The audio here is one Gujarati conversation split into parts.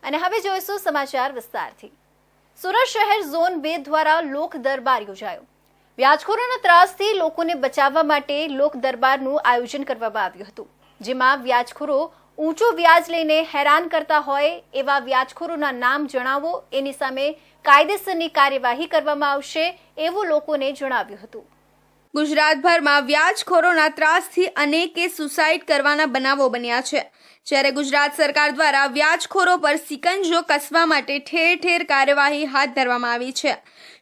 અને હવે જોઈશું સમાચાર વિસ્તારથી। સુરત શહેર ઝોન 2 દ્વારા લોક દરબાર યોજાયો। વ્યાજખોરોના ત્રાસથી લોકોને બચાવવા માટે લોક દરબારનું આયોજન કરવામાં આવ્યું હતું, જેમાં વ્યાજખોરો ઊંચું વ્યાજ લઈને હેરાન કરતા હોય એવા વ્યાજખોરોના નામ જણાવો, એની સામે કાયદેસરની કાર્યવાહી કરવામાં આવશે એવું લોકોને જણાવ્યું હતું। ગુજરાતભરમાં વ્યાજખોરોના ત્રાસથી અનેકે સુસાઇડ કરવાના બનાવો બન્યા છે, જ્યારે ગુજરાત સરકાર દ્વારા વ્યાજખોરો પર સિકંજો કસવા માટે ઠેર ઠેર કાર્યવાહી હાથ ધરવામાં આવી છે।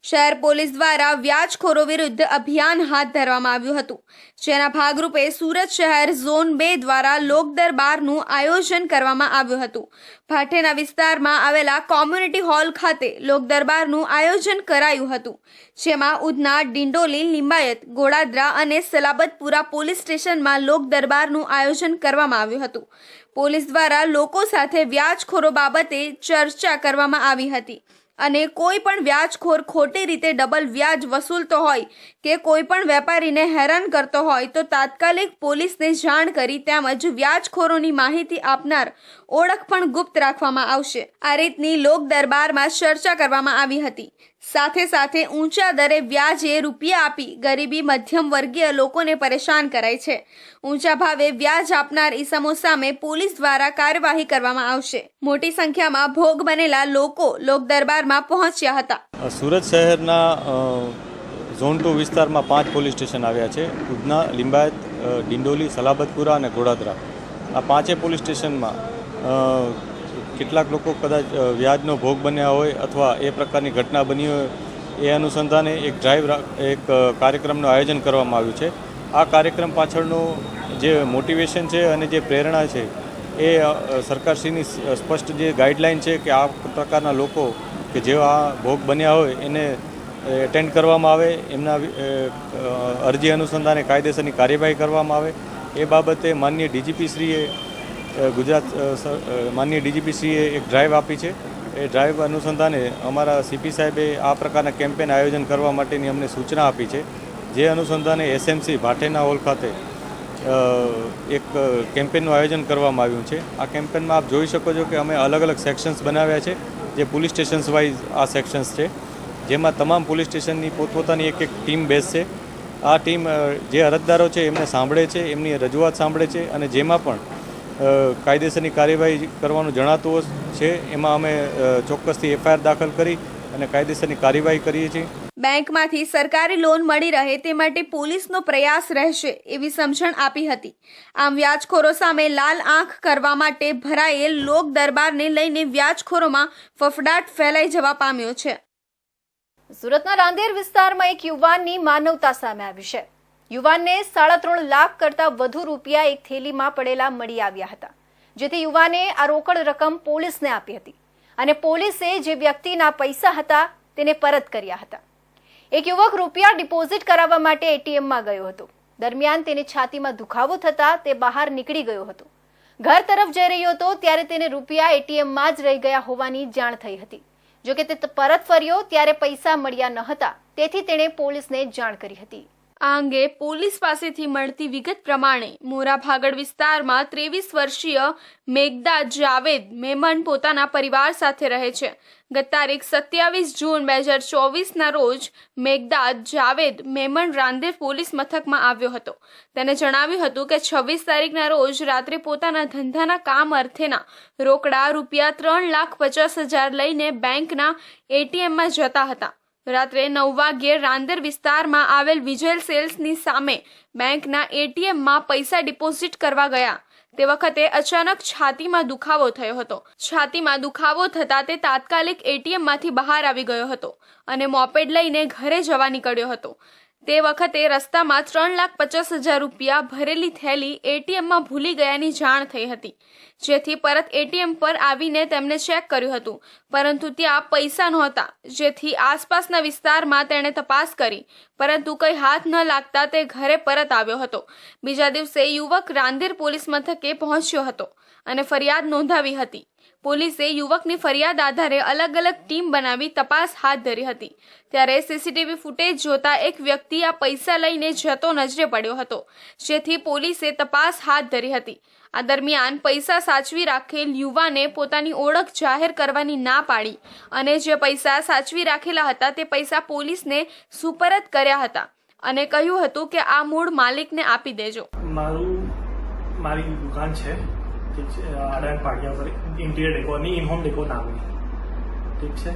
શહેર પોલીસ દ્વારા વ્યાજખોરો વિરુદ્ધ અભિયાન હાથ ધરવામાં આવ્યું હતું, જેના ભાગરૂપે સુરત શહેર ઝોન 2 દ્વારા લોક દરબારનું આયોજન કરવામાં આવ્યું હતું। ભાટેના વિસ્તારમાં આવેલા કોમ્યુનિટી હોલ ખાતે લોક દરબારનું આયોજન કરાયું હતું, જેમાં ઉધના, ડિંડોલી, લિંબાયત, ગોડાદરા અને સલાબતપુરા પોલીસ સ્ટેશનમાં લોક દરબારનું આયોજન કરવામાં આવ્યું હતું। પોલીસ દ્વારા લોકો સાથે વ્યાજખોરો બાબતે ચર્ચા કરવામાં આવી હતી અને કોઈ પણ વ્યાજખોર ખોટી રીતે ડબલ વ્યાજ વસૂલતો હોય કે કોઈ પણ વેપારીને હેરાન કરતો હોય તો તાત્કાલિક પોલીસને જાણ કરી તેમજ વ્યાજખોરોની માહિતી આપનાર ઓળખ પણ ગુપ્ત રાખવામાં આવશે। આ રીતની લોક દરબારમાં ચર્ચા કરવામાં આવી હતી। સાથે સાથે ઊંચા દરે વ્યાજે રૂપિયા આપી ગરીબી મધ્યમ વર્ગીય લોકોને પરેશાન કરાય છે। ઊંચા ભાવે વ્યાજ આપનાર ઈસમો સામે પોલીસ દ્વારા કાર્યવાહી કરવામાં આવશે। મોટી સંખ્યામાં ભોગ બનેલા લોકો લોક દરબારમાં પહોંચ્યા હતા। સુરત શહેરના ઝોન 2 વિસ્તારમાં 5 પોલીસ સ્ટેશન આવ્યા છે। ઉધના, લિંબાયત, ડિંડોલી, સલાબતપુરા અને ગોડાદરા। આ 5 પોલીસ સ્ટેશનમાં કેટલાક લોકો કદાચ વ્યાજનો ભોગ બન્યા હોય અથવા એ પ્રકારની ઘટના બની હોય, એ અનુસંધાને એક કાર્યક્રમનું આયોજન કરવામાં આવ્યું છે। આ કાર્યક્રમ પાછળનું જે મોટિવેશન છે અને જે પ્રેરણા છે એ સરકારશ્રીની સ્પષ્ટ જે ગાઈડલાઇન છે કે આ પ્રકારના લોકો કે જેઓ આ ભોગ બન્યા હોય એને એટેન્ડ કરવામાં આવે, એમના અરજી અનુસંધાને કાયદેસરની કાર્યવાહી કરવામાં આવે। એ બાબતે માનનીય ડીજીપીશ્રીએ માનનીય ડીજીપીશ્રીએ એક ડ્રાઈવ આપી છે। એ ડ્રાઈવ અનુસંધાને અમારા સીપી સાહેબે આ પ્રકારના કેમ્પેન આયોજન કરવા માટેની અમને સૂચના આપી છે, જે અનુસંધાને એસએમસી ભાટેના હોલ ખાતે એક કેમ્પેનનું આયોજન કરવામાં આવ્યું છે। આ કેમ્પેનમાં આપ જોઈ શકો છો કે અમે અલગ અલગ સેક્શન્સ બનાવ્યા છે, જે પોલીસ સ્ટેશન્સ વાઇઝ આ સેક્શન્સ છે, જેમાં તમામ પોલીસ સ્ટેશનની પોતપોતાની એક ટીમ બેસશે। આ ટીમ જે અરજદારો છે એમને સાંભળે છે, એમની રજૂઆત સાંભળે છે અને જેમાં પણ કાયદેસરની કાર્યવાહી કરવાનું જણાતું છે એમાં અમે ચોક્કસથી એફઆઈઆર દાખલ કરી અને કાયદેસરની કાર્યવાહી કરીએ છીએ। બેંકમાંથી સરકારી લોન મળી રહે તે માટે પોલીસનો પ્રયાસ રહેશે એવી સમજણ આપી હતી। આમ વ્યાજખોરો સામે લાલ આંખ કરવા માટે ભરાયેલ લોક દરબારને લઈને વ્યાજખોરોમાં ફફડાટ ફેલાઈ જવા પામ્યો છે। સુરતના રાંદેર વિસ્તારમાં એક યુવાનની માનવતા સામે આવી છે। યુવાનને 3.5 લાખ કરતા વધુ રૂપિયા એક થેલીમાં પડેલા મળી આવ્યા હતા, જેથી યુવાને આ રોકડ રકમ પોલીસને આપી હતી અને પોલીસે જે વ્યક્તિના પૈસા હતા તેને પરત કર્યા હતા। એક યુવક રૂપિયા ડિપોઝિટ કરાવવા માટે એટીએમમાં ગયો હતો, દરમિયાન તેને છાતીમાં દુખાવો થતા તે બહાર નીકળી ગયો હતો। ઘર તરફ જઈ રહ્યો હતો ત્યારે તેને રૂપિયા એટીએમમાં જ રહી ગયા હોવાની જાણ થઈ હતી। જોકે તે પરત ફર્યો ત્યારે પૈસા મળ્યા ન હતા, તેથી તેણે પોલીસને જાણ કરી હતી। આ અંગે પોલીસ પાસેથી મળતી વિગત પ્રમાણે મોરા ભાગડ વિસ્તારમાં 23 વર્ષીય મેઘદા જાવેદ મેમન પોતાના પરિવાર સાથે રહે છે। ગત તારીખ 27 જૂન 2024ના રોજ મેઘદા જાવેદ મેમન રાંદેર પોલીસ મથકમાં આવ્યો હતો। તેને જણાવ્યું હતું કે 26 તારીખના રોજ રાત્રે પોતાના ધંધાના કામ અર્થેના રોકડા રૂપિયા 3,50,000 લઈને બેંકના એટીએમમાં જતા હતા। રાત્રે 9 વાગ્યે રાંદેર વિસ્તારમાં આવેલ વિજય સેલ્સની સામે બેંકના એટીએમમાં પૈસા ડિપોઝિટ કરવા ગયા તે વખતે અચાનક છાતીમાં દુખાવો થયો હતો। છાતીમાં દુખાવો થતાં તે તાત્કાલિક એટીએમમાંથી બહાર આવી ગયો હતો અને મોપેડ લઈને ઘરે જવા નીકળ્યો હતો। તે વખતે રસ્તામાં 3,50,000 રૂપિયા ભરેલી થેલી એટીએમમાં ભૂલી ગયાની જાણ થઈ હતી, જેથી પરત એટીએમ પર આવીને તેમને ચેક કર્યું હતું, પરંતુ ત્યાં પૈસા નહોતા, જેથી આસપાસના વિસ્તારમાં તેણે તપાસ કરી, પરંતુ કંઈ હાથ ન લાગતા તે ઘરે પરત આવ્યો હતો। બીજા દિવસે યુવક રાંદેર પોલીસ મથકે પહોંચ્યો હતો અને ફરિયાદ નોંધાવી હતી। પોલીસે યુવકની ફરિયાદ આધારે અલગ અલગ ટીમ બનાવી તપાસ હાથ ધરી હતી. ત્યારે સીસીટીવી ફૂટેજ જોતા એક વ્યક્તિ આ પૈસા લઈને જતો નજરે પડ્યો હતો, જેથી પોલીસે તપાસ હાથ ધરી હતી. આ દરમિયાન પૈસા સાચવી રાખેલ યુવાને પોતાની ઓળખ જાહેર કરવાની ના પાડી અને જે પૈસા સાચવી રાખેલા હતા તે પૈસા પોલીસને સુપરત કર્યા હતા અને કહ્યું હતું કે આ મૂળ માલિકને આપી દેજો. મારી દુકાન છે, ઠીક છે, અડાણ પાટિયા પર ઇન્ટિરિયર ડેકોરની ઇનહોમ ડેકો નામની, ઠીક છે.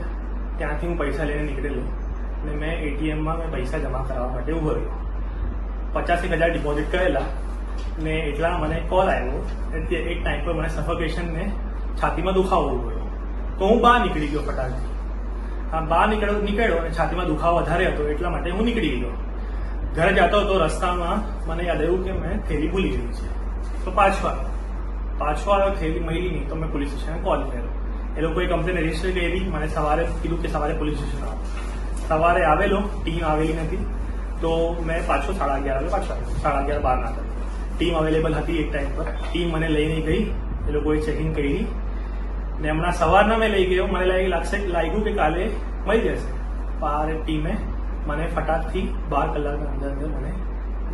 ત્યાંથી હું પૈસા લઈને નીકળેલો અને મેં એટીએમમાં પૈસા જમા કરાવવા માટે ઉભો રહ્યો. 85,000 ડિપોઝિટ કરેલા ને એટલા મને કોલ આવ્યો. એક ટાઈમ પર મને સફોકેશન ને છાતીમાં દુખાવો ગયો, તો હું બહાર નીકળી ગયો ફટાકથી. બહાર નીકળ્યો અને છાતીમાં દુખાવો વધારે હતો એટલા માટે હું નીકળી ગયો. ઘરે જતો હતો રસ્તામાં મને યાદ આવ્યું કે મેં થેલી ભૂલી ગઈ છે, તો પાછો આવ્યો થેલી મળી નહીં, તો મેં પોલીસ સ્ટેશને કોલ કર્યો. એ લોકોએ કમ્પ્લેન રજીસ્ટર કરી. મને સવારે કીધું કે સવારે પોલીસ સ્ટેશન આવો. સવારે આવેલો, ટીમ આવેલી નથી, તો મેં પાછો 11:30 આવ્યો. પાછો આવ્યો 11:30 બહાર ના થયો. ટીમ અવેલેબલ હતી એક ટાઈમ પર. ટીમ મને લઈને ગઈ, એ લોકોએ ચેકિંગ કરી ને હમણાં સવારના મેં લઈ ગયો. મને લાગ્યું કે કાલે મળી જશે. પાર ટીમે મને ફટાકથી 12 કલાકના અંદર મને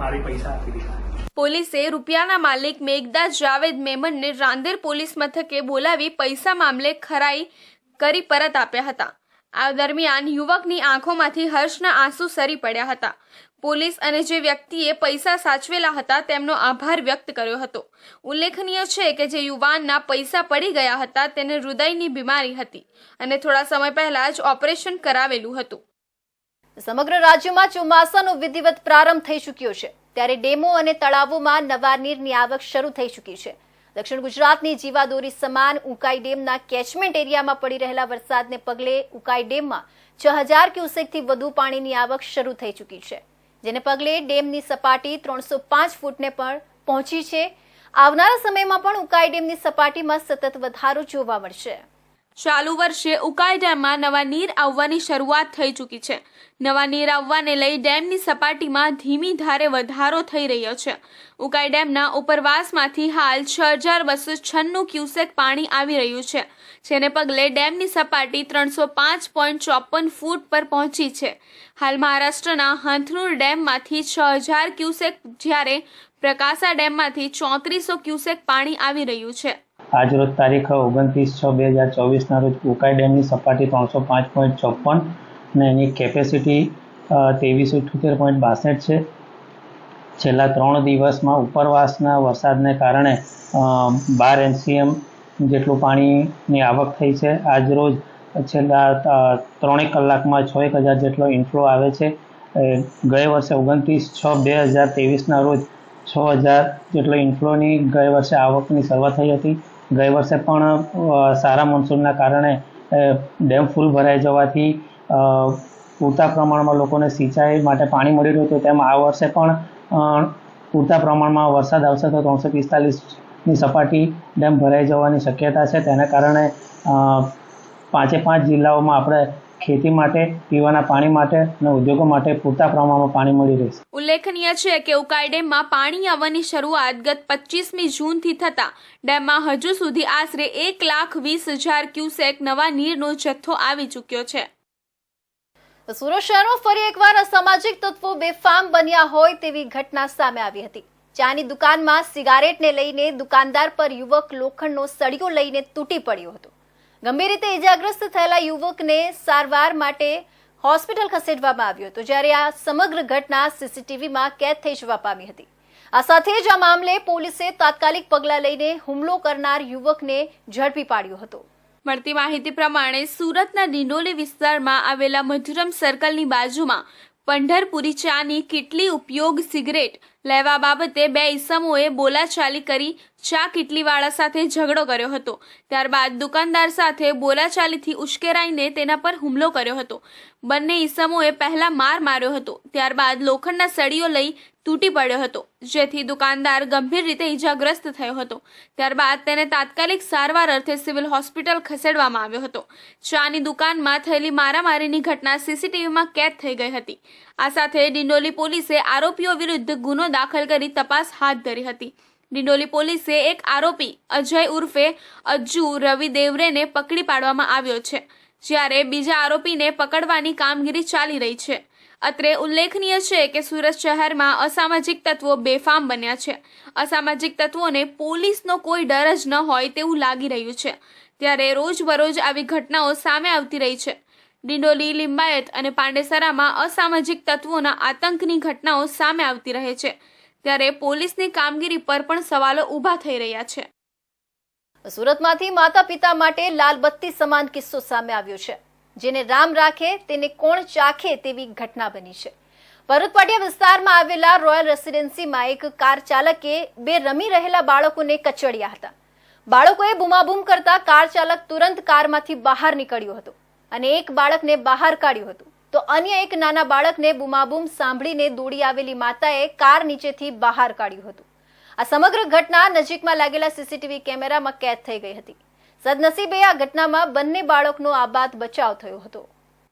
મારી પૈસા આપી દીધા. પોલીસે રૂપિયાના માલિક મેઘદા જાવેદ મેમનને રાંદેર પોલીસ મથકે બોલાવી પૈસા મામલે ખરાઈ કરી પરત આપ્યા હતા. આ દરમિયાન યુવકની આંખોમાંથી હર્ષના આંસુ સરી પડ્યા હતા. પોલીસ અને જે વ્યક્તિએ પૈસા સાચવેલા હતા તેમનો આભાર વ્યક્ત કર્યો હતો. ઉલ્લેખનીય છે કે જે યુવાનના પૈસા પડી ગયા હતા તેને હૃદયની બીમારી હતી અને થોડા સમય પહેલા જ ઓપરેશન કરાવેલું હતું. સમગ્ર રાજ્યમાં ચોમાસાનો વિધિવત પ્રારંભ થઈ ચૂક્યો છે, ત્યારે ડેમો અને તળાવોમાં નવા નીરની આવક શરૂ થઈ ચૂકી છે. દક્ષિણ ગુજરાતની જીવાદોરી સમાન ઉકાઈ ડેમના કેચમેન્ટ એરિયામાં પડી રહેલા વરસાદને પગલે ઉકાઈ ડેમમાં 6000 ક્યુસેકથી વધુ પાણીની આવક શરૂ થઈ ચૂકી છે, જેને પગલે ડેમની સપાટી 305 ફૂટને પણ પહોંચી છે. આવનારા સમયમાં પણ ઉકાઈ ડેમની સપાટીમાં સતત વધારો જોવા મળશે. ચાલુ વર્ષે ઉકાઈ ડેમમાં નવા નીર આવવાની શરૂઆત થઈ ચૂકી છે. નવા નીર આવવાને લઈ ડેમની સપાટીમાં ધીમી ધારે વધારો થઈ રહ્યો છે. ઉકાઈ ડેમના ઉપરવાસમાંથી હાલ 6296 ક્યુસેક પાણી આવી રહ્યું છે, જેને પગલે ડેમની સપાટી 305.54 ફૂટ પર પહોંચી છે. હાલ મહારાષ્ટ્રના હંથનુર ડેમમાંથી 6000 ક્યુસેક જ્યારે પ્રકાશા ડેમમાંથી 3400 ક્યુસેક પાણી આવી રહ્યું છે. આજરોજ તારીખ 29/6/2024 રોજ ઉકાઈ ડેમની સપાટી 305.54 અને એની કેપેસિટી 2378.62 છે. છેલ્લા 3 દિવસમાં ઉપરવાસના વરસાદને કારણે 12 MCM જેટલું પાણીની આવક થઈ છે. આજરોજ છેલ્લા 3 કલાકમાં 6000 જેટલો ઇનફ્લો આવે છે. ગયે વર્ષે 29/6/2023 રોજ 6000 જેટલો ઇનફ્લોની ગયે વર્ષે આવકની શરૂઆત થઈ હતી. ગયે વર્ષે પણ સારા મોન્સૂનના કારણે ડેમ ફૂલ ભરાઈ જવાથી પૂરતા પ્રમાણમાં લોકોને સિંચાઈ માટે પાણી મળી રહ્યું હતું. તેમ આ વર્ષે પણ પૂરતા પ્રમાણમાં વરસાદ આવશે તો 345ની સપાટી ડેમ ભરાઈ જવાની શક્યતા છે. તેના કારણે 5 જિલ્લાઓમાં આપણે ખેતી માટે, પીવાના પાણી માટે અને ઉદ્યોગો માટે પૂરતા પ્રમાણમાં પાણી મળી રહેશે. ઉલ્લેખનીય છે કે ઉકાઈ ડેમમાં પાણી આવવાની શરૂઆત ગત 25મી જૂનથી થતા ડેમમાં હજુ સુધી આશરે 1,20,000 ક્યુસેક નવા નીરનો જથ્થો આવી ચૂક્યો છે. સુરત શહેરમાં ફરી એકવાર અસામાજિક તત્વો બેફામ બન્યા હોય તેવી ઘટના સામે આવી હતી. ચાની દુકાનમાં સિગારેટને લઈને દુકાનદાર પર યુવક લોખંડનો સળિયો લઈને તૂટી પડ્યો હતો. ગંભીર રીતે ઇજાગ્રસ્ત થયેલા યુવકને સારવાર માટે હોસ્પિટલ ખસેડવામાં આવ્યો હતો, જ્યારે આ સમગ્ર ઘટના સીસીટીવીમાં કેદ થઈ જવા પામી હતી. આ સાથે જ આ મામલે પોલીસે તાત્કાલિક પગલાં લઈને હુમલો કરનાર યુવકને ઝડપી પાડ્યો હતો. મળતી માહિતી પ્રમાણે સુરતના ડિંડોલી વિસ્તારમાં આવેલા મધુરમ સર્કલની બાજુમાં પંઢરપુરી ચાની કીટલી ઉપયોગ સિગરેટ લેવા બાબતે 2 ઈસમોએ બોલાચાલી કરી ચા કીટલીવાળા સાથે ઝઘડો કર્યો હતો. ત્યારબાદ દુકાનદાર સાથે બોલાચાલીથી ઉશ્કેરાઈને તેના પર હુમલો કર્યો હતો. બંને ઈસમોએ પહેલા માર માર્યો હતો, ત્યારબાદ લોખંડના સળીઓ લઈ તૂટી પડ્યો હતો, જેથી દુકાનદાર ગંભીર રીતે ઇજાગ્રસ્ત થયો હતો. ત્યારબાદ તેને તાત્કાલિક સારવાર અર્થે સિવિલ હોસ્પિટલ ખસેડવામાં આવ્યો હતો. ચાની દુકાનમાં થયેલી મારામારીની ઘટના સીસીટીવીમાં કેદ થઈ ગઈ હતી. આ સાથે ડિંડોલી પોલીસે આરોપીઓ વિરુદ્ધ ગુનો દાખલ કરી તપાસ હાથ ધરી હતી. ડિંડોલી પોલીસે એક આરોપી અજય ઉર્ફે અજ્જુ રવિ દેવરેને પકડી પાડવામાં આવ્યો છે, જ્યારે બીજા આરોપીને પકડવાની કામગીરી ચાલી રહી છે. અત્રે ઉલ્લેખનીય છે કે સુરત શહેરમાં અસામાજિક તત્વો બેફામ બન્યા છે. અસામાજિક તત્વોને પોલીસનો કોઈ ડર જ ન હોય તેવું લાગી રહ્યું છે, ત્યારે રોજબરોજ આવી ઘટનાઓ સામે આવતી રહી છે. ડિંડોલી, લિંબાયત અને પાંડેસરામાં અસામાજિક તત્વોના આતંકની ઘટનાઓ સામે આવતી રહે છે, ત્યારે પોલીસની કામગીરી પર પણ સવાલો ઊભા થઈ રહ્યા છે. સુરતમાંથી માતા પિતા માટે લાલબત્તી સમાન કિસ્સો સામે આવ્યો છે. જેને રામ રાખે તેને કોણ ચાખે તેવી ઘટના બની છે. ભરૂચ પાટિયા વિસ્તારમાં આવેલા રોયલ રેસિડેન્સીમાં એક કાર ચાલકે બે રમી રહેલા બાળકોને કચડ્યા હતા. બાળકોએ બૂમાબૂમ કરતા કાર ચાલક તુરંત કારમાંથી બહાર નીકળ્યો હતો અને એક બાળકને બહાર કાઢ્યું હતું, તો અન્ય એક નાના બાળકને બૂમાબૂમ સાંભળીને દોડી આવેલી માતાએ કાર નીચેથી બહાર કાઢ્યું હતું. આ સમગ્ર ઘટના નજીકમાં લાગેલા સીસીટીવી કેમેરામાં કેદ થઈ ગઈ હતી. સદનસીબે આ ઘટનામાં બંને બાળકનો આબાદ બચાવ થયો હતો.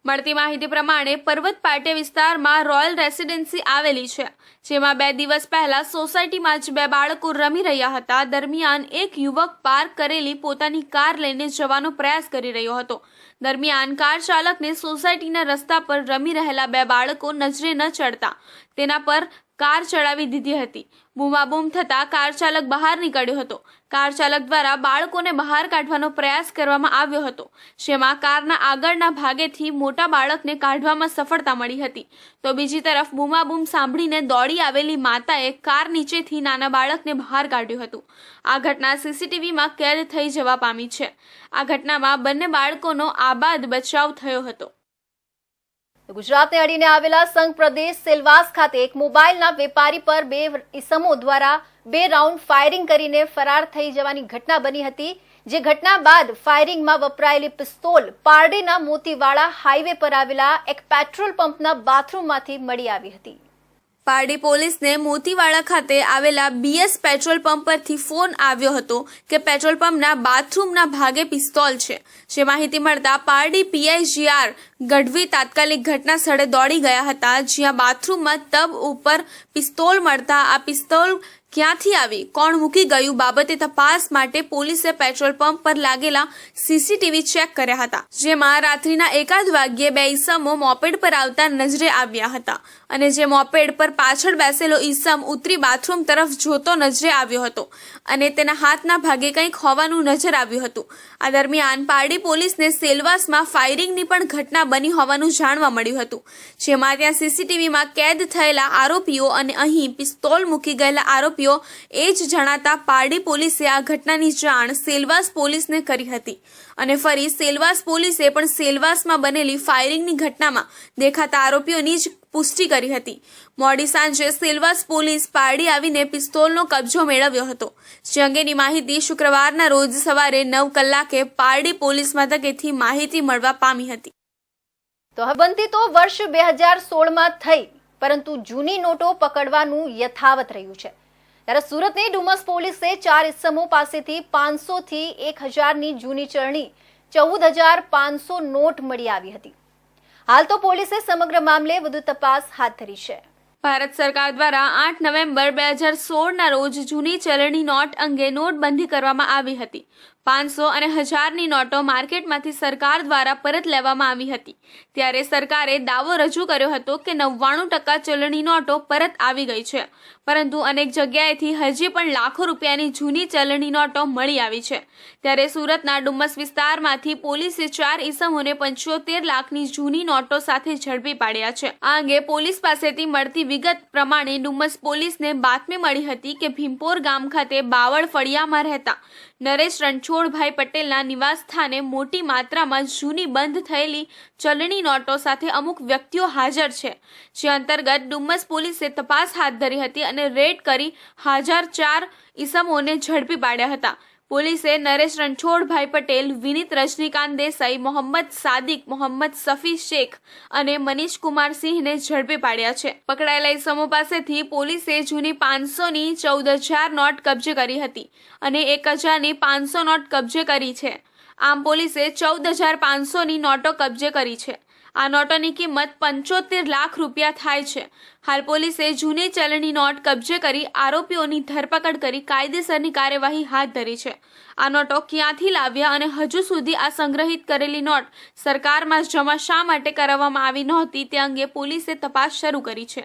મળતી માહિતી પ્રમાણે પર્વત પાટિયા વિસ્તારમાં રોયલ રેસિડેન્સી આવેલી છે, જેમાં 2 દિવસ પહેલા સોસાયટીમાં જ બે બાળકો રમી રહ્યા હતા. દરમિયાન એક યુવક પાર્ક કરેલી પોતાની કાર લઈને જવાનો પ્રયાસ કરી રહ્યો હતો. દરમિયાન કાર ચાલકને સોસાયટીના રસ્તા પર રમી રહેલા બે બાળકો નજરે ન ચડતા તેના પર કાર ચડાવી દીધી હતી. બૂમાબૂમ થતા કાર ચાલક બહાર નીકળ્યો હતો. કાર ચાલક દ્વારા બાળકોને બહાર કાઢવાનો પ્રયાસ કરવામાં આવ્યો હતો, જેમાં કારના આગળના ભાગેથી મોટા બાળકને કાઢવામાં સફળતા મળી હતી. તો બીજી તરફ બૂમાબૂમ સાંભળીને દોડી આવેલી માતાએ કાર નીચેથી નાના બાળકને બહાર કાઢ્યું હતું. આ ઘટના સીસીટીવીમાં કેદ થઈ જવા પામી છે. આ ઘટનામાં બંને બાળકોનો આબાદ બચાવ થયો હતો. ગુજરાતને અડીને આવેલા સંઘ પ્રદેશ સેલવાસ ખાતે એક મોબાઈલના વેપારી પર બે ઈસમો દ્વારા 2 રાઉન્ડ ફાયરિંગ કરીને ફરાર થઈ જવાની ઘટના બની હતી. જે ઘટના બાદ ફાયરિંગમાં વપરાયેલી પિસ્તોલ પારડીના મોતીવાડા હાઈવે પર આવેલા એક પેટ્રોલ પંપના બાથરૂમમાંથી મળી આવી હતી. પારડી પોલીસને મોતીવાડા ખાતે આવેલા BS પેટ્રોલ પંપ પરથી ફોન આવ્યો હતો કે પેટ્રોલ પંપના બાથરૂમના ભાગે પિસ્તોલ છે. જે માહિતી મળતા પારડી PIGR ગઢવી તાત્કાલિક ઘટના સ્થળે દોડી ગયા હતા, જ્યાં બાથરૂમમાં ટબ ઉપર પિસ્તોલ મળતા આ પિસ્તોલ ક્યાંથી આવી, કોણ મૂકી ગયું બાબતે તપાસ માટે પોલીસે પેટ્રોલ પંપ પર લાગેલા સીસીટીવી ચેક કર્યા હતા, જેમાં રાત્રિના 1 વાગ્યે બે ઈસમો મોપેડ પર આવતા નજરે આવ્યા હતા અને જે મોપેડ પર પાછળ બેસેલો ઈસમ ઉતરી બાથરૂમ તરફ જોતો નજરે આવ્યો હતો અને તેના હાથના ભાગે કંઈક હોવાનું નજર આવ્યું હતું. આ દરમિયાન પારડી પોલીસને સેલવાસમાં ફાયરિંગની પણ ઘટના બની હોવાનું જાણવા મળ્યું હતું, જેમાં ત્યાં સીસીટીવીમાં કેદ થયેલા આરોપીઓ અને અહીં પિસ્તોલ મૂકી ગયેલા આરોપીઓ એ જ જણાતા પારડી પોલીસે આ ઘટનાની જાણ સેલવાસ પોલીસને કરી હતી અને ફરી સેલવાસ પોલીસે પણ સેલવાસમાં બનેલી ફાયરિંગની ઘટનામાં દેખાતા આરોપીઓની જ પુષ્ટિ કરી હતી. મોડી સાંજે સેલવાસ પોલીસ પારડી આવીને પિસ્તોલનો કબજો મેળવ્યો હતો, જે અંગેની માહિતી શુક્રવારના રોજ સવારે 9 કલાકે પારડી પોલીસ મથકેથી માહિતી મળવા પામી હતી. તો હબંતી તો વર્ષ 2016માં થઈ, પરંતુ જૂની નોટો પકડવાનું યથાવત રહ્યું છે. ત્યારે સુરતની ડુમસ પોલીસે 4 ઇસમો પાસેથી 500 થી 1000ની જૂની ચલણી 14500 નોટ મળી આવી હતી. હાલ તો પોલીસે સમગ્ર મામલે વધુ તપાસ હાથ ધરી છે. ભારત સરકાર દ્વારા 8 નવેમ્બર 2016ના રોજ જૂની ચલણી નોટ અંગે નોટબંધી કરવામાં આવી હતી. 500 અને 1000ની નોટો માર્કેટમાંથી સરકાર દ્વારા પરત લેવામાં આવી હતી. ત્યારે સરકારે દાવો રજૂ કર્યો હતો કે 99% ચલણી નોટો પરત આવી ગઈ છે, પરંતુ અનેક જગ્યાએથી હજી પણ લાખો રૂપિયાની જૂની ચલણી નોટો મળી આવી છે. ત્યારે સુરતના ડુમસ વિસ્તારમાંથી પોલીસે 4 ઈસમોને 75 લાખની જૂની નોટો સાથે ઝડપી પાડ્યા છે. આ અંગે પોલીસ પાસેથી મળતી વિગત પ્રમાણે ડુમસ પોલીસને બાતમી મળી હતી કે ભીમપોર ગામ ખાતે બાવળ ફળિયામાં રહેતા નરેશ રણછોડભાઈ પટેલના નિવાસ સ્થાને મોટી માત્રામાં જૂની બંધ થયેલી ચલણી નોટો સાથે અમુક વ્યક્તિઓ હાજર છે, જે અંતર્ગત ડુમસ પોલીસે તપાસ હાથ ધરી હતી અને રેડ કરી હાજર 4 ઈસમોને ઝડપી પાડ્યા હતા. પોલીસે નરેશ રણછોડભાઈ પટેલ, વિનીત રજનીકાંત દેસાઈ, મોહમ્મદ સાદિક, મોહમ્મદ સફી શેખ અને મનીષ કુમાર સિંહને ઝડપી પાડ્યા છે. પકડાયેલા ઈસમો પાસેથી પોલીસે જૂની 500ની 14000 નોટ કબજે કરી હતી અને 1000ની 500 નોટ કબજે કરી છે. આમ પોલીસે 14,500ની નોટો કબજે કરી છે. આ નોટોની કિંમત 75 લાખ રૂપિયા થાય છે. હાલ પોલીસે જૂની ચલણી નોટ કબજે કરી આરોપીઓની ધરપકડ કરી કાયદેસરની કાર્યવાહી હાથ ધરી છે. આ નોટો ક્યાંથી લાવ્યા અને હજુ સુધી આ સંગ્રહિત કરેલી નોટ સરકારમાં જમા શા માટે કરાવવામાં આવી નહોતી તે અંગે પોલીસે તપાસ શરૂ કરી છે.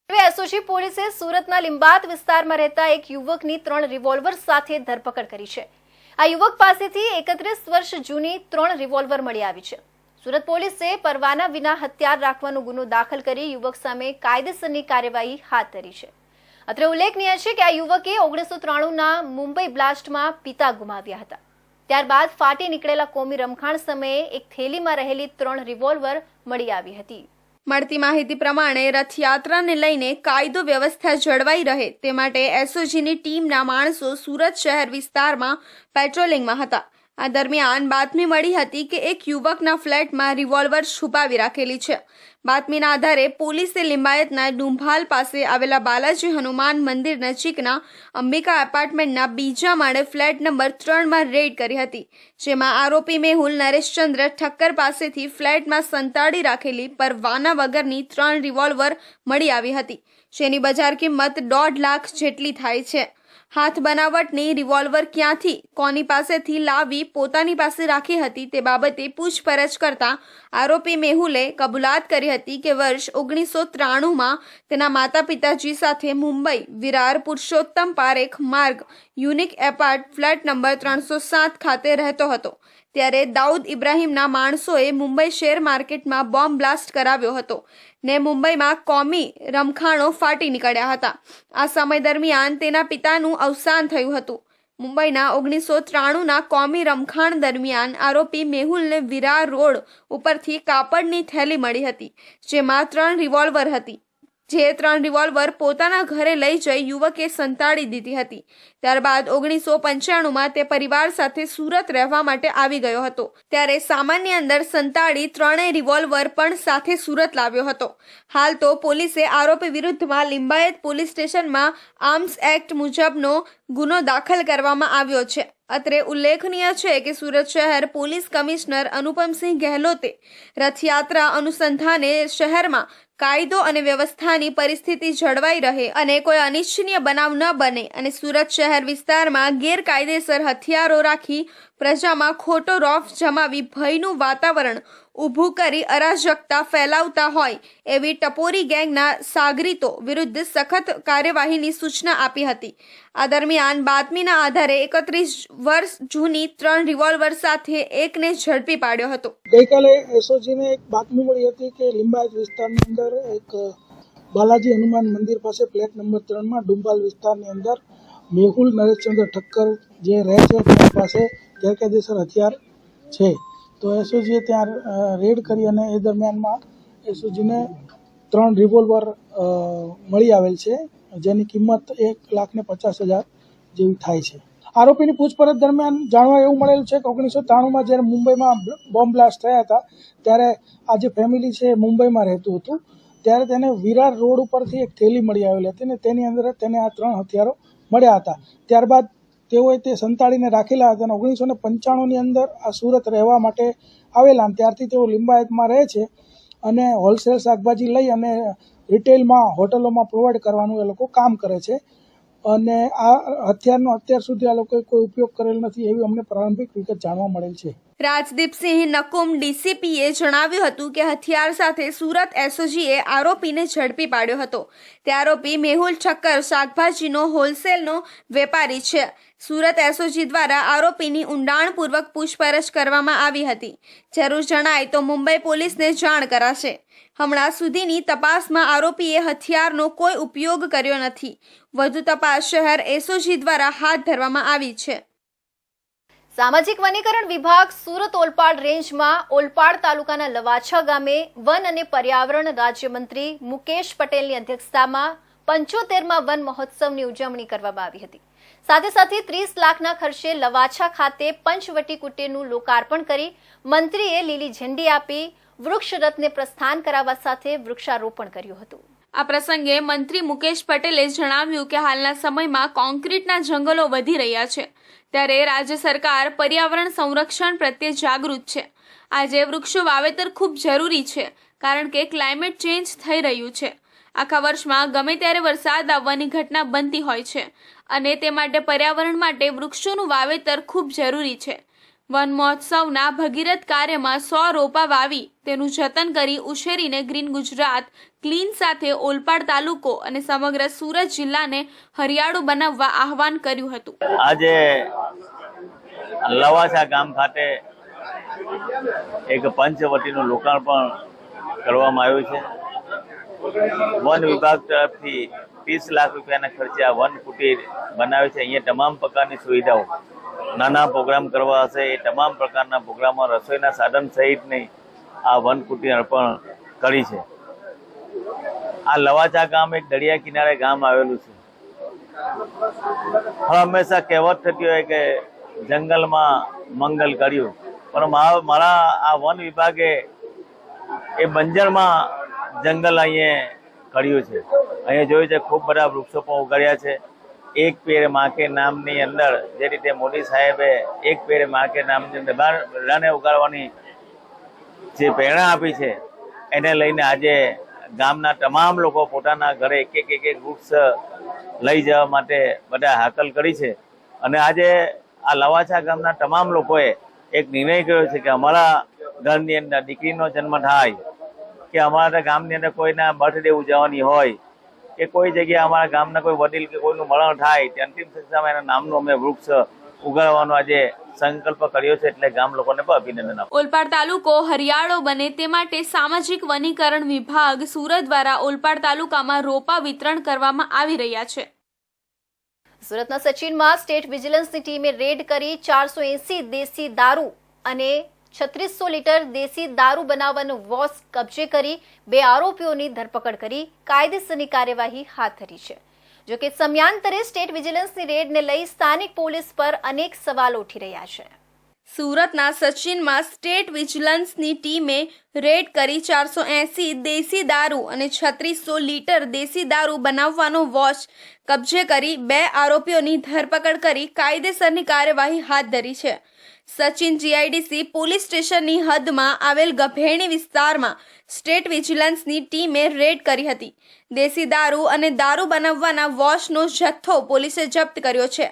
એસઓજી પોલીસે સુરતના લિંબાયત વિસ્તારમાં રહેતા એક યુવકની 3 રિવોલ્વર સાથે ધરપકડ કરી છે. આ યુવક પાસેથી 31 વર્ષ જૂની 3 રિવોલ્વર મળી આવી છે. સુરત પોલીસે પરવાના વિના હથિયાર રાખવાનો ગુનો દાખલ કરી યુવક સામે કાયદેસરની કાર્યવાહી હાથ ધરી છે. અત્રે ઉલ્લેખનીય છે કે આ યુવકે 1993ના મુંબઈ બ્લાસ્ટમાં પિતા ગુમાવ્યા હતા. ત્યારબાદ ફાટી નીકળેલા કોમી રમખાણ સમયે એક થેલીમાં રહેલી 3 રિવોલ્વર મળી આવી હતી. મળતી માહિતી પ્રમાણે રથયાત્રાને લઈને કાયદો વ્યવસ્થા જળવાઈ રહે તે માટે એસઓજીની ટીમના માણસો સુરત શહેર વિસ્તારમાં પેટ્રોલિંગમાં હતા. આ દરમિયાન બાતમી મળી હતી કે એક યુવકના ફ્લેટમાં રિવોલ્વર છુપાવી રાખેલી છે. બાતમીના આધારે પોલીસે લિંબાયતના ડુંભાલ પાસે આવેલા બાલાજી હનુમાન મંદિર નજીકના અંબિકા એપાર્ટમેન્ટના બીજા માળે ફ્લેટ નંબર 3માં રેડ કરી હતી, જેમાં આરોપી મેહુલ નરેશચંદ્ર ઠક્કર પાસેથી ફ્લેટમાં સંતાડી રાખેલી પરવાના વગરની 3 રિવોલ્વર મળી આવી હતી, જેની બજાર કિંમત 1.5 લાખ જેટલી થાય છે. હાથ બનાવટની રિવોલ્વર ક્યાંથી કોની પાસેથી લાવી પોતાની પાસે રાખી હતી તે બાબતે પૂછપરછ કરતા આરોપી મેહુલે કબૂલાત કરી હતી કે વર્ષ 1993માં તેના માતા પિતાજી સાથે મુંબઈ વિરાર પુરુષોત્તમ પારેખ માર્ગ યુનિક એપાર્ટ ફ્લેટ નંબર 307 ખાતે રહેતો હતો. ત્યારે દાઉદ ઇબ્રાહીમના માણસોએ મુંબઈ શેર માર્કેટમાં બોમ્બ બ્લાસ્ટ કરાવ્યો હતો ને મુંબઈમાં કોમી રમખાણો ફાટી નીકળ્યા હતા. આ સમય દરમિયાન તેના પિતાનું અવસાન થયું હતું. મુંબઈના 1993ના કોમી રમખાણ દરમિયાન આરોપી મેહુલને વિરાર રોડ ઉપરથી કાપડની થેલી મળી હતી, જેમાં 3 રિવોલ્વર હતી. જે 3 રિવોલ્વર પોતાના ઘરે લઈ જઈ યુવકે સંતાડી દીધી હતી. ત્યારબાદ 1995માં તે પરિવાર સાથે સુરત રહેવા માટે આવી ગયો હતો. ત્યારે સામાનની અંદર સંતાડી 3 રિવોલ્વર પણ સાથે સુરત લાવ્યો હતો. હાલ તો પોલીસે આરોપી વિરુદ્ધમાં લિંબાયત પોલીસ સ્ટેશનમાં આર્મ્સ એક્ટ મુજબનો ગુનો દાખલ કરવામાં આવ્યો છે. અત્રે ઉલ્લેખનીય છે કે સુરત શહેર પોલીસ કમિશનર અનુપમસિંહ ગહેલોતે રથયાત્રા અનુસંધાને શહેરમાં કાયદો અને વ્યવસ્થાની પરિસ્થિતિ જળવાઈ રહે અને કોઈ અનિચ્છનીય બનાવ ન બને અને સુરત શહેર વિસ્તારમાં ગેરકાયદેસર હથિયારો રાખી પ્રજામાં ખોટો રોફ જમાવી ભયનું વાતાવરણ ઊભું કરી અરાજકતા ફેલાવતા હોય એવી ટપોરી ગેંગના સાગરીતો વિરુદ્ધ સખત કાર્યવાહીની સૂચના આપી હતી. આ દરમિયાન બાતમીના આધારે 31 વર્ષ જૂની 3 રિવોલ્વર સાથે એકને ઝડપી પાડ્યો હતો. ગઈકાલે એસઓજીને એક બાતમી મળી હતી કે લિંબાયત વિસ્તારની અંદર એક બાલાજી હનુમાન મંદિર પાસે ફ્લેટ નંબર 3માં ડુંબાલ વિસ્તારની અંદર મેહુલ નરેશચંદ્ર ઠક્કર જે રહે છે તેના પાસે ગેરકાયદેસર હથિયાર છે. તો એસઓજીએ ત્યાં રેડ કરી અને એ દરમિયાનમાં એસઓજીને 3 રિવોલ્વર મળી આવેલ છે, જેની કિંમત 1,50,000 જેવી થાય છે. આરોપીની પૂછપરછ દરમિયાન જાણવા એવું મળેલું છે કે 1993માં જ્યારે મુંબઈમાં બોમ્બ બ્લાસ્ટ થયા હતા ત્યારે આ જે ફેમિલી છે મુંબઈમાં રહેતું હતું, ત્યારે તેને વિરાર રોડ ઉપરથી એક થેલી મળી આવેલી હતી ને તેની અંદર તેને આ 3 હથિયારો મળ્યા હતા. ત્યારબાદ તેઓએ તે સંતાડીને રાખેલા હતા અને 1995ની અંદર આ સુરત રહેવા માટે આવેલા. ત્યારથી તેઓ લિંબાયતમાં રહે છે અને હોલસેલ શાકભાજી લઈ અને રિટેલમાં હોટલોમાં પ્રોવાઈડ કરવાનું એ લોકો કામ કરે છે. અને આ હથિયારનો અત્યાર સુધી આ લોકોએ કોઈ ઉપયોગ કરેલ નથી એવી અમને પ્રારંભિક વિગત જાણવા મળેલ છે. રાજદીપસિંહ નકુમ ડીસીપીએ જણાવ્યું હતું કે હથિયાર સાથે સુરત એસઓજીએ આરોપીને ઝડપી પાડ્યો હતો. તે આરોપી મેહુલ ઠક્કર શાકભાજીનો હોલસેલનો વેપારી છે. સુરત એસઓજી દ્વારા આરોપીની ઊંડાણપૂર્વક પૂછપરછ કરવામાં આવી હતી. જરૂર જણાય તો મુંબઈ પોલીસને જાણ કરાશે. હમણાં સુધીની તપાસમાં આરોપીએ હથિયારનો કોઈ ઉપયોગ કર્યો નથી. વધુ તપાસ શહેર એસઓજી દ્વારા હાથ ધરવામાં આવી છે. સામાજિક વનીકરણ વિભાગ સુરત ઓલપાડ રેન્જમાં ઓલપાડ તાલુકાના લવાછા ગામે વન અને પર્યાવરણ રાજ્યમંત્રી મુકેશ પટેલની અધ્યક્ષતામાં 75મા વન મહોત્સવની ઉજવણી કરવામાં આવી હતી. સાથે સાથે 30 લાખના ખર્ચે લવાછા ખાતે પંચવટી કુટીરનું લોકાર્પણ કરી મંત્રીએ લીલી ઝંડી આપી વૃક્ષરથને પ્રસ્થાન કરાવવા સાથે વૃક્ષારોપણ કર્યું હતું. આ પ્રસંગે મંત્રી મુકેશ પટેલે જણાવ્યું કે હાલના સમયમાં કોન્ક્રીટના જંગલો વધી રહ્યા છે, ત્યારે રાજ્ય સરકાર પર્યાવરણ સંરક્ષણ પ્રત્યે જાગૃત છે. આજે વૃક્ષો વાવેતર ખૂબ જરૂરી છે, કારણ કે ક્લાઇમેટ ચેન્જ થઈ રહ્યું છે. આખા વર્ષમાં ગમે ત્યારે વરસાદ આવવાની ઘટના બનતી હોય છે અને તે માટે પર્યાવરણ માટે વૃક્ષોનું વાવેતર ખૂબ જરૂરી છે. વન મહોત્સવના ભગીરથ કાર્યમાં 100 રોપા વાવી તેનું જતન કરી ઉછેરીને ગ્રીન ગુજરાત ક્લીન સાથે ઓલપાડ તાલુકો અને સમગ્ર સુરત જિલ્લાને હરિયાળું બનાવવા આહવાન કર્યું હતું. આજે લવાસા ગામ ખાતે એક પંચવટીનું લોકાર્પણ કરવામાં આવ્યું છે. વન વિભાગ તરફથી 30 લાખ રૂપિયાના ખર્ચે આ વન કુટીર બનાવે છે. અહીંયા તમામ પ્રકારની સુવિધાઓ, નાના પ્રોગ્રામ કરવા હશે એ તમામ પ્રકારના પ્રોગ્રામો, રસોઈના સાધન સહિતની આ વન કુટીર અર્પણ કરી છે. આ લવાચા ગામ એક દરિયા કિનારે ગામ આવેલું છે. હંમેશા કહેવત થતી હોય કે જંગલમાં મંગલ કર્યું, પણ મારા આ વન વિભાગે એ બંજરમાં જંગલ અહીંયા કર્યું છે. અહીંયા જોયું છે ખૂબ બધા વૃક્ષો પણ ઉગાડ્યા છે. એક પેડ માં કે નામની અંદર જે રીતે મોદી સાહેબે એક પેડ માં કે નામની અંદર બધાને ઉગાડવાની જે પ્રેરણા આપી છે, એને લઈને આજે ગામના તમામ લોકો પોતાના ઘરે એક વૃક્ષ લઈ જવા માટે બધા હાકલ કરી છે. અને આજે આ લવાચા ગામના તમામ લોકોએ એક નિર્ણય કર્યો છે કે અમારા ઘરની અંદર દીકરીનો જન્મ થાય કે અમારા ગામની અંદર કોઈના બર્થડે ઉજવવાની હોય કે કોઈ જગ્યાએ અમારા ગામના કોઈ વડીલ કે કોઈનું મરણ થાય તે અંતિમ સંસ્કારમાં એના નામનું અમે વૃક્ષ ઉગાડવાનો આજે સંકલ્પ કર્યો છે. એટલે ગામ લોકોને પણ અભિનંદન આપું. ઓલપાડ તાલુકો હરિયાળો બને તે માટે સામાજિક વનીકરણ વિભાગ સુરત દ્વારા ઓલપાડ તાલુકામાં રોપા વિતરણ કરવામાં આવી રહ્યા છે. સુરતના સચિનમાં સ્ટેટ વિજિલન્સની ટીમે રેડ કરી 480 દેશી દારૂ અને 3600 લીટર દેશી દારૂ બનાવવાનું વોશ કબજે કરી 2 આરોપીઓની ધરપકડ કરી કાયદેસરની કાર્યવાહી હાથ ધરી છે. જોકે સમયાંતરે સ્ટેટ વિજિલન્સની રેડને લઈ સ્થાનિક પોલીસ પર અનેક સવાલો ઉઠી રહ્યા છે. સુરતના સચિનમાં સ્ટેટ વિજિલન્સની ટીમે રેડ કરી 480 દેશી દારૂ અને 3600 લીટર દેશી દારૂ બનાવવાનો વોશ કબજે કરી 2 આરોપીઓની ધરપકડ કરી કાયદેસરની કાર્યવાહી હાથ ધરી છે. સચિન જીઆઈડીસી પોલીસ સ્ટેશનની હદમાં આવેલ ગભેણી વિસ્તારમાં સ્ટેટ વિજિલન્સની ટીમે રેડ કરી હતી. દેશી દારૂ અને દારૂ બનાવવાના વોશનો જથ્થો પોલીસે જપ્ત કર્યો છે.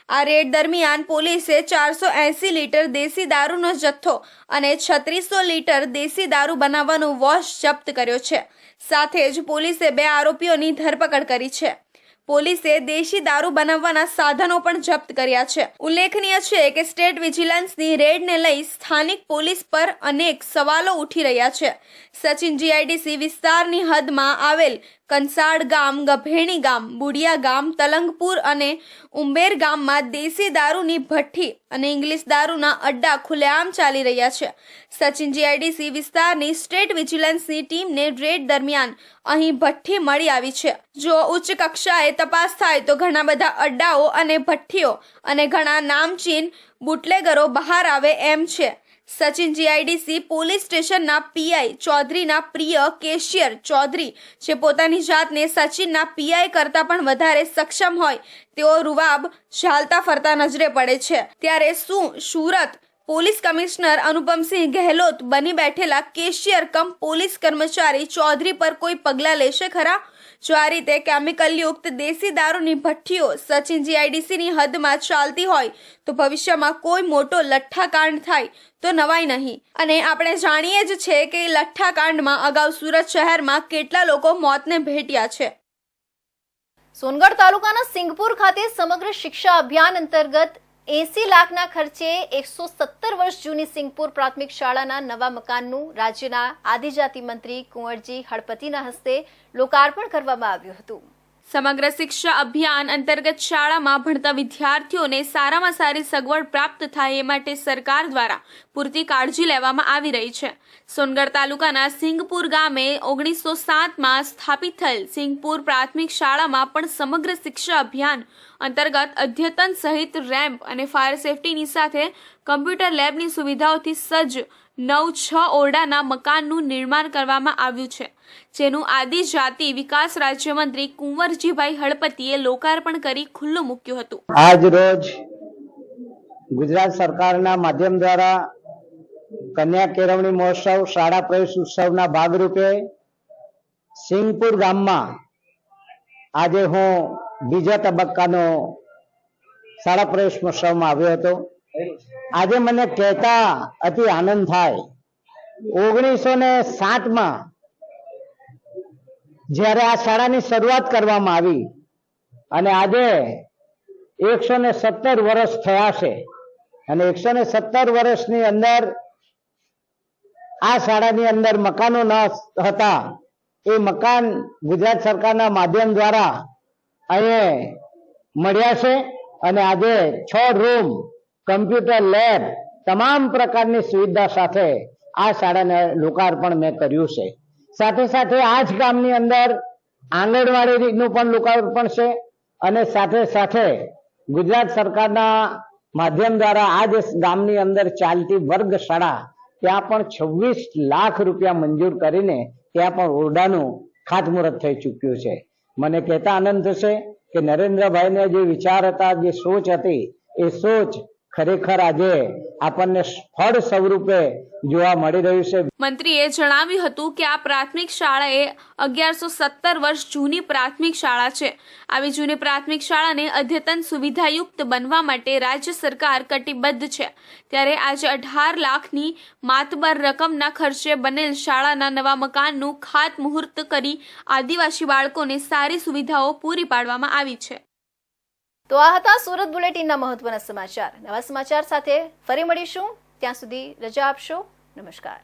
આ રેડ દરમિયાન પોલીસે 480 લીટર દેશી દારૂનો જથ્થો અને 3600 લીટર દેશી દારૂ બનાવવાનો વોશ જપ્ત કર્યો છે. સાથે જ પોલીસે 2 આરોપીઓની ધરપકડ કરી છે. પોલીસે દેશી દારૂ બનાવવાના સાધનો પણ જપ્ત કર્યા છે. ઉલ્લેખનીય છે કે સ્ટેટ વિજિલન્સની રેડને લઈ સ્થાનિક પોલીસ પર અનેક સવાલો ઉઠી રહ્યા છે. સચિન જીઆઈડીસી વિસ્તારની હદમાં આવેલ કંસાડ ગામ, ગભેણી ગામ, બુડિયા ગામ, તલંગપુર અને ઉંબેર ગામમાં દેશી દારૂની ભઠ્ઠી અને ઇંગ્લિશ દારૂના અડ્ડા ખુલ્લેઆમ ચાલી રહ્યા છે. સચિન જીઆઈડીસી વિસ્તારની સ્ટેટ વિજિલન્સની ટીમને રેડ દરમિયાન અહીં ભઠ્ઠી મળી આવી છે. જો ઉચ્ચ કક્ષાએ તપાસ થાય તો ઘણા બધા અડ્ડાઓ અને ભઠ્ઠીઓ અને ઘણા નામચીન બુટલેગરો બહાર આવે એમ છે. સચિન જીઆઈડીસી પોલીસ સ્ટેશનના પીઆઈ ચૌધરીના પ્રિય કેશિયર ચૌધરી, જે પોતાની જાતને સચિનના પીઆઈ કરતાં પણ વધારે સક્ષમ હોય તેઓ રૂવાબ ઝાલતા ફરતા નજરે પડે છે. ત્યારે શું સુરત પોલીસ કમિશનર અનુપમસિંહ ગહેલોત બની બેઠેલા કેશિયર કમ પોલીસ કર્મચારી ચૌધરી પર કોઈ પગલાં લેશે ખરા? જો આ રીતે કેમિકલયુક્ત દેશી દારૂની ભઠ્ઠીઓ સચિન જીઆઈડીસીની હદમાં ચાલતી હોય તો ભવિષ્યમાં કોઈ મોટો લઠ્ઠાકાંડ થાય તો નવાઈ નહીં. અને આપણે જાણીએ જ છે કે લઠ્ઠાકાંડમાં અગાઉ સુરત શહેરમાં કેટલા લોકો મોતને ભેટ્યા છે. સોનગઢ તાલુકાના સિંગપુર ખાતે સમગ્ર શિક્ષા અભિયાન અંતર્ગત 80 લાખના ખર્ચે 117 વર્ષ જૂની સિંગપુર પ્રાથમિક શાળાના નવા મકાનનું રાજ્યના આદિજાતિ મંત્રી કુંવરજી હળપતિના હસ્તે લોકાર્પણ કરવામાં આવ્યું હતું. સમગ્ર શિક્ષા અભિયાન અંતર્ગત શાળામાં ભણતા વિદ્યાર્થીઓને સારામાં સારી સગવડ પ્રાપ્ત થાય એ માટે સરકાર દ્વારા પૂરતી કાળજી લેવામાં આવી રહી છે. સોનગઢ તાલુકાના સિંગપુર ગામે 1907માં સ્થાપિત થયેલ સિંગપુર પ્રાથમિક શાળામાં પણ સમગ્ર શિક્ષા અભિયાન અંતર્ગત અદ્યતન સહિત રેમ્પ અને ફાયર સેફટીની સાથે કમ્પ્યુટર લેબની સુવિધાઓથી સજ્જ 9-6 ઓરડાના મકાનનું નિર્માણ કરવામાં આવ્યું છે, જેનું આદિજાતિ વિકાસ રાજ્યમંત્રી કુંવરજીભાઈ હળપતિએ લોકાર્પણ કરી ખુલ્લું મૂક્યું હતું. આજ રોજ ગુજરાત સરકારના માધ્યમ દ્વારા કન્યા કેળવણી મહોત્સવ શાળા પ્રવેશ ઉત્સવના ભાગરૂપે સિંગપુર ગામમાં આજે હું બીજા તબક્કાનો શાળા પ્રવેશ મહોત્સવમાં આવ્યો હતો. આજે મને કહેતા અતિ આનંદ થાય, 1907માં જ્યારે આ શાળાની શરૂઆત કરવામાં આવી અને આજે 117 વર્ષ થયા છે અને 117 વર્ષની અંદર આ શાળાની અંદર મકાનો ન હતા. એ મકાન ગુજરાત સરકારના માધ્યમ દ્વારા અહીં મળ્યા છે અને આજે 6 રૂમ, કમ્પ્યુટર લેબ, તમામ પ્રકારની સુવિધા સાથે આ શાળાને લોકાર્પણ મેં કર્યું છે. સાથે સાથે આ જ ગામની અંદર આંગણવાડીનું પણ લોકાર્પણ છે અને સાથે સાથે ગુજરાત સરકારના માધ્યમ દ્વારા આ જ ગામની અંદર ચાલતી વર્ગ શાળા, ત્યાં પણ 26 લાખ રૂપિયા મંજૂર કરીને ત્યાં પણ ઓરડાનું ખાતમુહૂર્ત થઈ ચૂક્યું છે. મને કહેતા આનંદ થશે કે નરેન્દ્રભાઈને જે વિચાર હતા, જે સોચ હતી, એ સોચ ખરેખર આજે આપણને ફળ સ્વરૂપે જોવા મળી રહ્યું છે. મંત્રીએ જણાવ્યું હતું કે આ પ્રાથમિક શાળા એ 1117 વર્ષ જૂની પ્રાથમિક શાળા છે. આવી જૂની પ્રાથમિક શાળાને અદ્યતન સુવિધાયુક્ત બનવા માટે રાજ્ય સરકાર કટિબદ્ધ છે. ત્યારે આજે 18 લાખની માતબર રકમના ખર્ચે બનેલ શાળાના નવા મકાનનું ખાતમુહૂર્ત કરી આદિવાસી બાળકોને સારી સુવિધાઓ પૂરી પાડવામાં આવી છે. તો આ હતા સુરત બુલેટિનના મહત્વના સમાચાર. નવા સમાચાર સાથે ફરી મળીશું. ત્યાં સુધી રજા આપશો. નમસ્કાર.